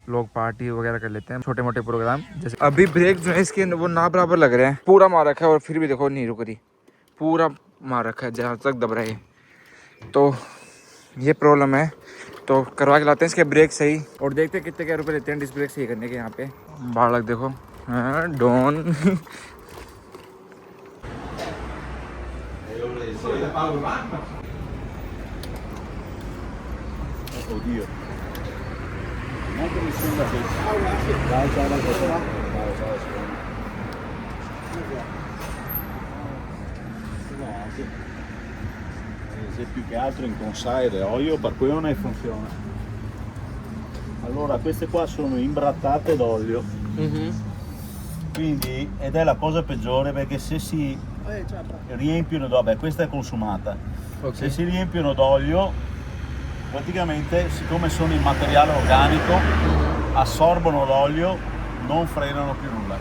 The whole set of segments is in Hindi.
लोग पार्टी वगैरह कर लेते हैं, छोटे मोटे प्रोग्राम। जैसे अभी ब्रेक जो है इसके वो ना बराबर लग रहे हैं, पूरा मार रखा है और फिर भी देखो नहीं रुक रही, पूरा मार रखा है जहाँ तक दब रहा है। तो ये प्रॉब्लम है, तो करवा के लाते हैं इसके ब्रेक सही और देखते हैं कितने क्या रुपए लेते हैं डिस्क ब्रेक सही करने के। यहाँ पे बालक देखो, हाँ don Oddio. Neanche mi sembra che... Dai, ciao, dai, ciao. Se più che altro in consiglio olio per cui non funziona. Allora queste qua sono imbrattate d'olio, quindi ed è la cosa peggiore perché se si riempiono, vabbè questa è consumata, se si riempiono d'olio praticamente siccome sono in materiale organico assorbono l'olio, non frenano più nulla.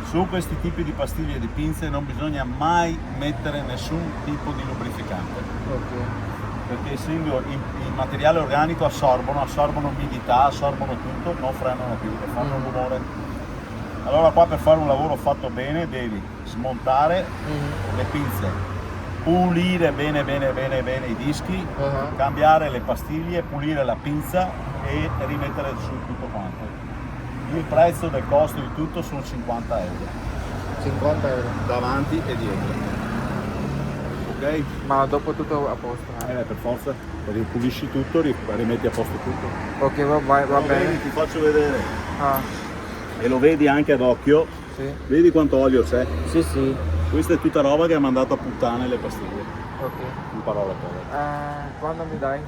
Su questi tipi di pastiglie di pinze non bisogna mai mettere nessun tipo di lubrificante, perché essendo il materiale organico assorbono umidità, assorbono tutto, non frenano più e fanno un rumore. Allora qua per fare un lavoro fatto bene devi smontare le pinze, pulire bene i dischi, cambiare le pastiglie, pulire la pinza e rimettere su tutto quanto. Il prezzo del costo di tutto sono 50 euro. 50 euro Davanti e dietro. Ok? ma dopo tutto a posto. Per forza, ripulisci tutto, rimetti a posto tutto. Ok, va bene. Ti faccio vedere. Ah, E lo vedi anche ad occhio. sì. Vedi quanto olio c'è? Sì. Questa è tutta roba che ha mandato a puttane le pastiglie. Ok. In parole povere. Quando mi dai?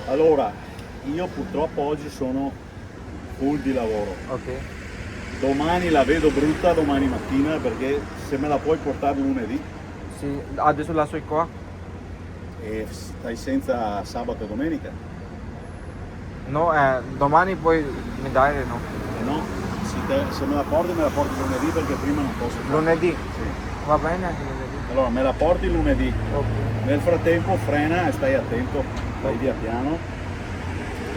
Allora, io purtroppo oggi sono full di lavoro. Ok. Domani la vedo brutta domani mattina perché se me la puoi portare lunedì Sì, adesso la so qua. e stai senza sabato e domenica. No, domani poi mi dai, no? No, se me la porti lunedì perché prima non posso fare. Lunedì? Sì. Va bene anche lunedì. Allora me la porti lunedì. Ok. Nel frattempo frena e stai attento, vai via piano,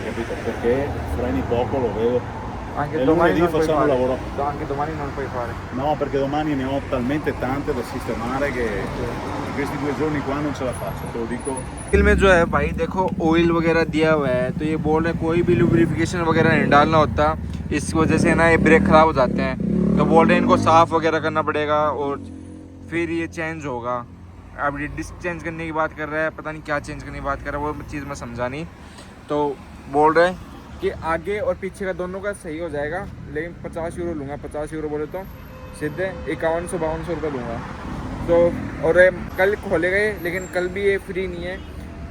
capito? Perché freni poco, lo vedo. Anche E domani lunedì non puoi facciamo fare. il lavoro. Anche domani non puoi fare. No, perché domani ne ho talmente tante da sistemare che in questi 2 giorni qua non ce la faccio, te lo dico. Cycle में जो है भाई देखो ऑयल वगैरह दिया हुआ है, तो ये बोल रहे कोई भी लुब्रिफिकेशन वगैरह नहीं डालना होता, इस वजह से ना ये ब्रेक ख़राब हो जाते हैं। तो बोल रहे हैं इनको साफ़ वगैरह करना पड़ेगा और फिर ये चेंज होगा। अब ये डिस्क चेंज करने की बात कर रहा है, पता नहीं क्या चेंज करने की बात कर रहा है, वो चीज़ मैं समझा नहीं। तो बोल रहे हैं कि आगे और पीछे का दोनों का सही हो जाएगा, लेकिन 50 यूरो लूँगा। 50 यूरो बोले तो सीधे 5100-5200 रुपये लूँगा। तो और कल खोलेगा ये, लेकिन कल भी ये फ्री नहीं है।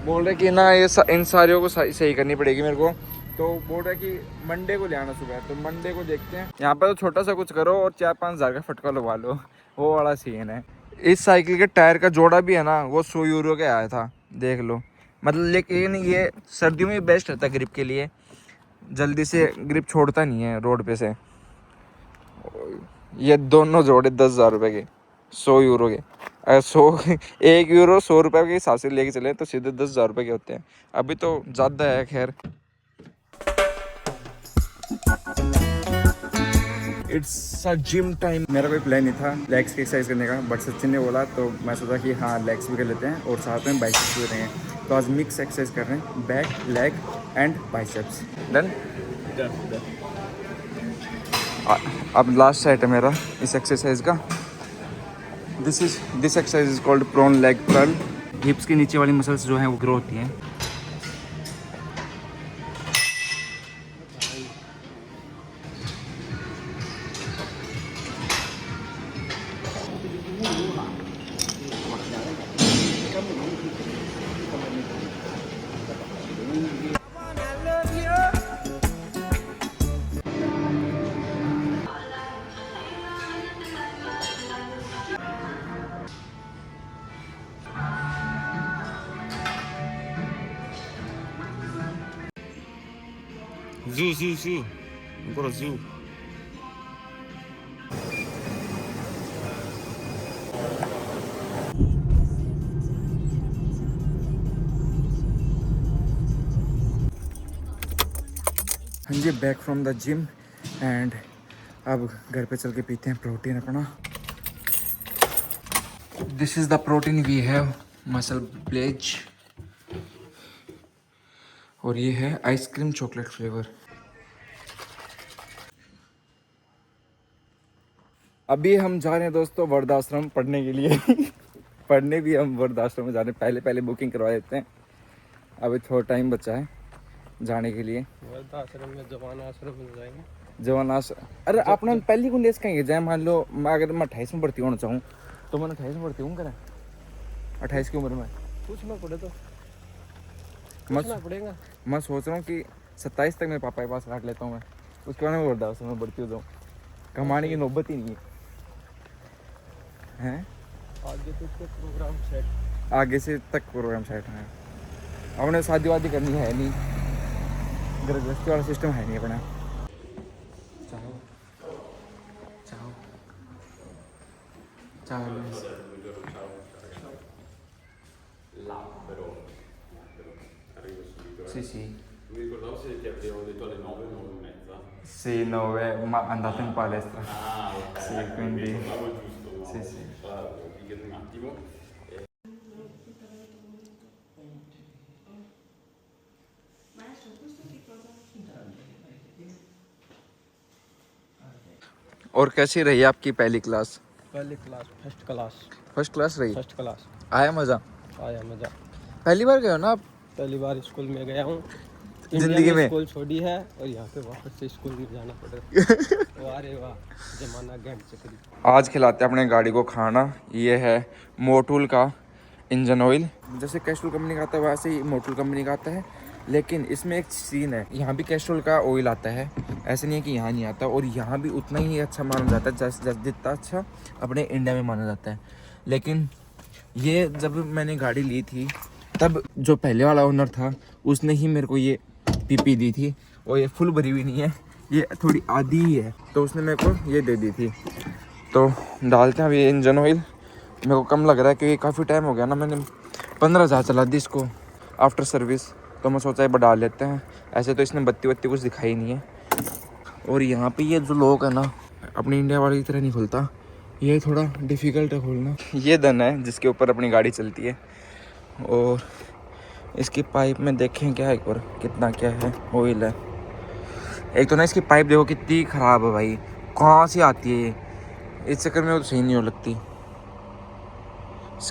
बोल रहे कि ना ये इन सारियों को सही करनी पड़ेगी मेरे को। तो बोल रहे कि मंडे को ले आना सुबह, तो मंडे को देखते हैं। यहाँ पर तो छोटा सा कुछ करो और 4-5 हज़ार का फटका लगवा लो, वो वाला सीन है। इस साइकिल के टायर का जोड़ा भी है ना, वो 100 यूरो के आया था, देख लो। मतलब लेकिन ये सर्दियों में बेस्ट रहता है ग्रिप के लिए, जल्दी से ग्रिप छोड़ता नहीं है रोड पे से। ये दोनों जोड़े 10,000 रुपये के, 100 यूरो के। अगर 1 यूरो 100 रुपये के हिसाब से लेके चले तो सीधे 10,000 रुपये के होते हैं। अभी तो ज़्यादा है खैर। It's a gym time. मेरा कोई प्लान नहीं था लेग्स की एक्सरसाइज करने का, बट सचिन ने बोला तो मैं सोचा कि हाँ लेग्स भी कर लेते हैं और साथ में बाइसेप्स भी करेंगे। तो आज मिक्स एक्सरसाइज कर रहे हैं, back, leg and biceps. Done. अब लास्ट सेट है मेरा इस एक्सरसाइज का। This exercise is called prone leg curl. Hips के नीचे वाली मसल्स जो हैं वो ग्रो होती हैं। Zu. Ancora zu. हाँ जी, back from the gym and अब घर पे चल के पीते हैं प्रोटीन अपना। This is the protein we have, MuscleBlaze, और ये है आइसक्रीम चॉकलेट फ्लेवर। अभी हम जा रहे हैं दोस्तों वृद्धाश्रम पढ़ने के लिए पढ़ने भी हम वृद्धाश्रम में जा रहे हैं, पहले पहले बुकिंग करवा देते हैं। अभी थोड़ा टाइम बचा है जाने के लिए। वृद्धाश्रम में जवान आश्रम में जाएंगे। जवान आश्रम, अरे अपना पहली को लेस कहेंगे जाए। मान लो अगर मैं 28 में भर्ती होना चाहूँ तो मैं 28 में भर्ती हूँ करें 28 की उम्र में पूछना पड़े तो मैं पूछना पड़ेगा। मैं सोच रहा हूँ कि 27 तक मेरे पापा के पास काट लेता हूँ मैं, उसके बाद मैं वृद्धाश्रम में भर्ती हो जाऊँ। कमाने की नौबत ही नहीं है। आगे तो इसके प्रोग्राम सेट, आगे से तक प्रोग्राम सेट है। अपने शादी वादी करनी है नहीं, गृहस्थी वाला सिस्टम है नहीं अपना। चाहो चाहो चाहो sì sì Mi ricordavo se ti abbiamo detto alle 9, 9:30. sì 9 ma andato in palestra Ah, ok. sì quindi Ricordavo giusto. No? sì sì Allora, chiedi un attimo. और कैसी रही आपकी पहली क्लास? पहली क्लास फर्स्ट क्लास रही? फर्स्ट क्लास आया मज़ा? आया मजा। पहली बार गए हो ना आप पहली बार स्कूल में गया हूँ जिंदगी में? स्कूल छोड़ी है और यहाँ पे वापस से स्कूल में जाना पड़ेगा। वाह वाह, जमाना गेंद चक्री। आज खिलाते हैं अपने गाड़ी को खाना। ये है मोटूल का इंजन ऑयल, जैसे कैस्ट्रोल कंपनी का आता है वैसे ही मोटूल कंपनी का आता है, लेकिन इसमें एक सीन है, यहाँ भी कैस्ट्रोल का ऑयल आता है, ऐसे नहीं है कि यहाँ नहीं आता, और यहाँ भी उतना ही अच्छा माना जाता है जैसे जितना अच्छा अपने इंडिया में माना जाता है। लेकिन ये जब मैंने गाड़ी ली थी तब जो पहले वाला ओनर था उसने ही मेरे को ये पीपी दी थी, और ये फुल भरी हुई नहीं है, ये थोड़ी आधी ही है, तो उसने मेरे को ये दे दी थी। तो डालते हैं अभी ये इंजन ऑयल। मेरे को कम लग रहा है क्योंकि काफ़ी टाइम हो गया ना, मैंने 15,000 चला दी इसको आफ्टर सर्विस, तो मैं सोचा ये डाल लेते हैं। ऐसे तो इसने बत्ती कुछ दिखाई नहीं है। और यहाँ पे ये जो लोग है ना, अपनी इंडिया वाले की तरह नहीं खुलता, ये थोड़ा डिफ़िकल्ट है खोलना। ये दन है जिसके ऊपर अपनी गाड़ी चलती है, और इसकी पाइप में देखें क्या है एक बार कितना क्या है ऑयल है। एक तो ना इसकी पाइप देखो कितनी ख़राब है भाई, कहाँ से आती है ये, इस चक्कर में वो तो सही नहीं हो लगती।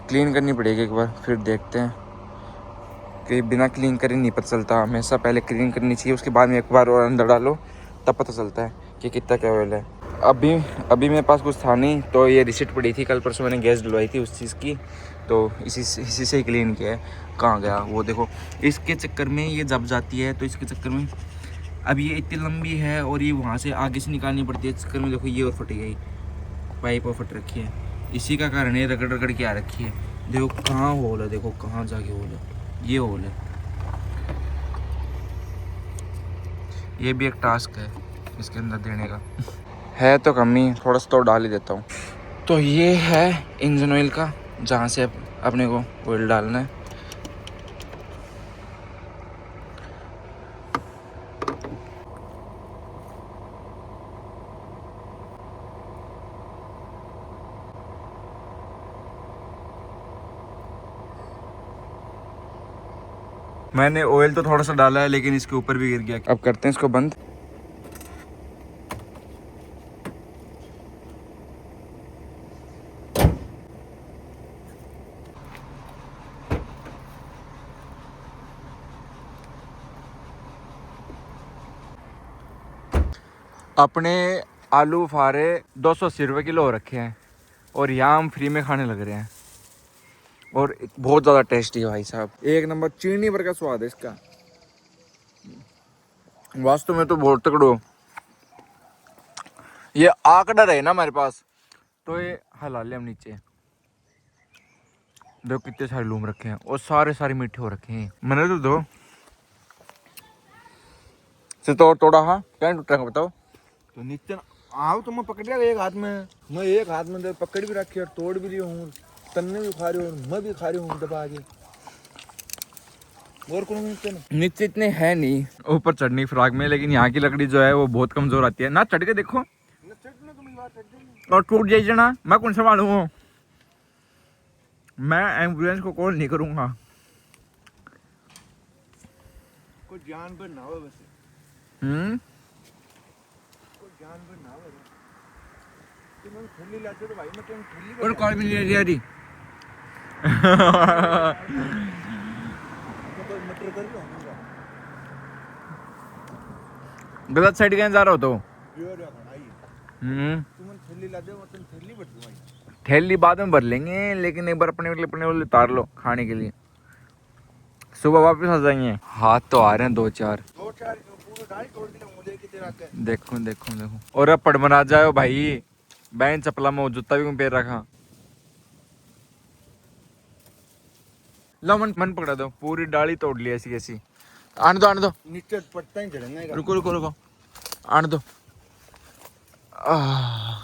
क्लीन करनी पड़ेगी एक बार, फिर देखते हैं कि बिना क्लीन करे नहीं पता चलता। हमेशा पहले क्लीन करनी चाहिए, उसके बाद में एक बार और अंदर डालो तब पता चलता है कि कितना क्या ऑयल है। अभी मेरे पास कुछ था नहीं, तो ये रिसिट पड़ी थी, कल परसों मैंने गैस डलवाई थी उस चीज़ की, तो इसी से ही क्लीन किया है। कहाँ गया वो देखो, इसके चक्कर में ये जब जाती है, तो इसके चक्कर में अब ये इतनी लंबी है और ये वहाँ से आगे से निकालनी पड़ती है, इस चक्कर में देखो ये और फट गई, पाइप और फट रखी है, इसी का कारण है रगड़ के आ रखी है। देखो कहाँ होल है, देखो कहाँ जाके होल है, ये होल है। ये भी एक टास्क है इसके अंदर देने का है, तो कमी थोड़ा सा तो डाल ही देता हूँ। तो ये है इंजन ऑयल का, जहाँ से अपने को ऑयल डालना है। मैंने ऑयल तो थोड़ा सा डाला है, लेकिन इसके ऊपर भी गिर गया। अब करते हैं इसको बंद। अपने आलू बुखारे 280 रुपये किलो हो रखे हैं, और यहाँ हम फ्री में खाने लग रहे हैं, और बहुत ज़्यादा टेस्टी है भाई साहब, एक नंबर चीनी भर का स्वाद है इसका। वास्तव में तो बहुत तकड़ो, ये आंकड़ा रहे ना हमारे पास तो ये हला ले हम नीचे। देखो कितने सारे लूम रखे हैं, और सारे मीठे हो रखे हैं। मैंने तो दो से तोड़ा, हाँ क्या टूटेगा बताओ। तो नित्य आओ तो मैं पकड़ लिया एक हाथ में, मैं एक हाथ में पकड़ भी रखी और तोड़ भी रही हूँ, तन्ने भी खा रही हूँ, मैं भी खा रही हूँ दबा के। और कौन मिलते हैं नीचे इतने है नहीं ऊपर चढ़नी फ्राक में, लेकिन यहाँ की लकड़ी जो है वो बहुत कमजोर आती है ना। चढ़ के देखो और टूट जाए जना, मैं कौन संभालूंगा। मैं एम्बुलेंस को कॉल नहीं करूंगा। कोई जानवर ना हो वैसे, कोई जानवर ना हो। तुम ठंडी लाते तो भाई मैं तुम ठंडी और कॉल भी नहीं ले रही। मटर कर लो। गलत साइड कहीं जा रहा हो तो तुम ठंडी लाते हो, तुम ठंडी बैठ भाई। थैली बाद में भर लेंगे, लेकिन एक बार अपने वाले उतार लो खाने के लिए, सुबह वापस आ जाएंगे। हाथ तो आ रहे हैं 2-4। 2-4 पूरा डाल तोड़ दिया मुझे कितने रखे। देखो देखो देखो, और अब पड़मरा जाओ भाई, बैन चपला में जूता भी पैर रखा। लो मन पकड़ा दो, पूरी डाली तोड़ ली ऐसी कैसी। आने दो नीचे पट्टा ही चढ़ेंगे। रुको आने दो।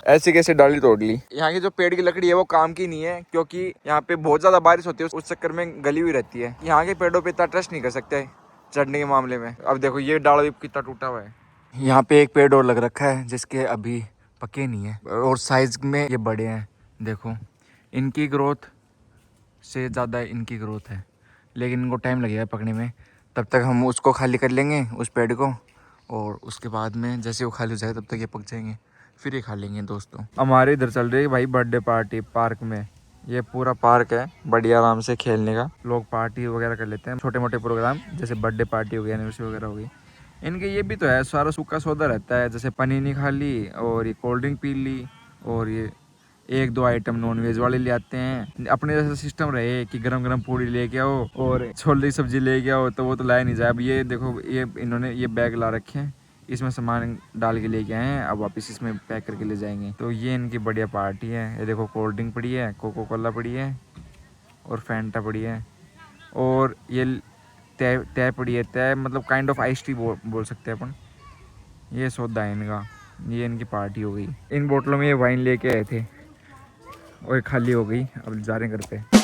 ऐसे कैसे डाली तोड़ ली। यहाँ की जो पेड़ की लकड़ी है वो काम की नहीं है, क्योंकि यहाँ पे बहुत ज्यादा बारिश होती है, उस चक्कर में गली हुई रहती है। यहाँ के पेड़ों पे इतना ट्रस्ट नहीं कर सकते चढ़ने के मामले में। अब देखो ये डाला भी कितना टूटा हुआ है। यहाँ पे एक पेड़ और लग रखा है जिसके अभी पके नहीं है, और साइज में ये बड़े हैं। देखो इनकी ग्रोथ से ज़्यादा इनकी ग्रोथ है, लेकिन इनको टाइम लगेगा पकने में। तब तक हम उसको खाली कर लेंगे, उस पेड़ को, और उसके बाद में जैसे वो खाली हो जाए तब तक ये पक जाएंगे, फिर ये खा लेंगे। दोस्तों हमारे इधर चल रही है भाई बर्थडे पार्टी पार्क में। ये पूरा पार्क है बढ़िया आराम से खेलने का, लोग पार्टी वगैरह कर लेते हैं, छोटे मोटे प्रोग्राम जैसे बर्थडे पार्टी हो गई, एनिवर्सरी वगैरह हो गई। इनके ये भी तो है, सारा सूखा सौदा रहता है, जैसे पनीनी खा ली और ये कोल्ड ड्रिंक पी ली, और ये 1-2 आइटम नॉन वेज वाले ले आते हैं। अपने जैसा सिस्टम रहे कि गरम गरम पूड़ी लेके आओ और छोले की सब्जी लेके आओ, तो वो तो लाया नहीं जाए। अब ये देखो ये इन्होंने ये बैग ला रखे हैं, इसमें सामान डाल के लेके आए हैं, अब वापस इसमें पैक करके ले जाएंगे। तो ये इनकी बढ़िया पार्टी है। ये देखो कोल्ड ड्रिंक पड़ी है, कोको कोला पड़ी है, और फैंटा पड़ी है, और ये तय पड़ी है। तय मतलब काइंड ऑफ आइस टी बोल सकते हैं अपन। ये सौदा है इनका, ये इनकी पार्टी हो गई। इन बोतलों में ये वाइन लेके आए थे और खाली हो गई, अब जा रहे हैं घर पे।